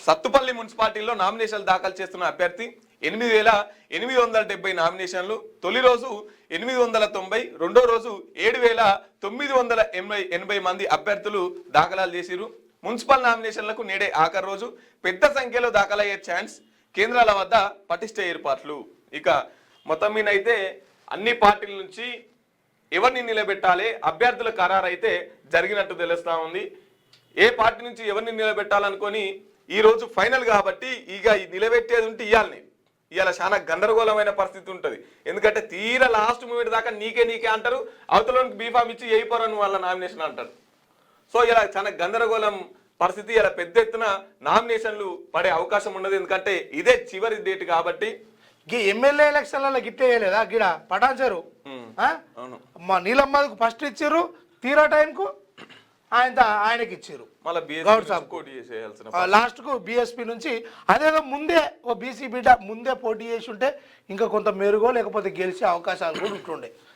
సత్తుపల్లి మున్సిపాలిటీలో నామినేషన్లు దాఖలు చేస్తున్న అభ్యర్థి 8,870 నామినేషన్లు. తొలి రోజు 890, రెండో రోజు 7,980 మంది అభ్యర్థులు దాఖలాలు చేసిరు. మున్సిపల్ నామినేషన్లకు నేడే ఆఖరి రోజు. పెద్ద సంఖ్యలో దాఖలయ్యే ఛాన్స్. కేంద్రాల వద్ద పటిష్ట ఏర్పాట్లు. ఇక మొత్తం మీద అయితే అన్ని పార్టీల నుంచి ఎవరిని నిలబెట్టాలి అభ్యర్థుల ఖరారు అయితే జరిగినట్టు తెలుస్తా ఉంది. ఏ పార్టీ నుంచి ఎవరిని నిలబెట్టాలనుకొని ఈ రోజు ఫైనల్ కాబట్టి ఇక నిలబెట్టేది ఉంటే ఇవాళ చాలా గందరగోళమైన పరిస్థితి ఉంటుంది. ఎందుకంటే తీరా లాస్ట్ మూమెంట్ దాకా నీకే అంటారు, అవతలోనికి బీఫామ్ ఇచ్చి వేయిపోరని వాళ్ళ నామినేషన్ అంటారు. సో ఇలా చాలా గందరగోళం పరిస్థితి. ఇలా పెద్ద ఎత్తున నామినేషన్లు పడే అవకాశం ఉండదు, ఎందుకంటే ఇదే చివరి డేట్ కాబట్టి. గీ ఎమ్మెల్యే ఎలక్షన్లలో గిట్టే వేయలేదా గిడ పటాన్చారు మా నీలమ్మకు ఫస్ట్ ఇచ్చారు, తీరా టైంకు ఆయనకి ఇచ్చారు, లాస్ట్ కు బిఎస్పీ నుంచి. అదేదో ముందే ఓ బీసీ బిడ్డ ముందే పోటీ చేసి ఉంటే ఇంకా కొంత మెరుగో లేకపోతే గెలిచే అవకాశాలు కూడా ఉంటుండే.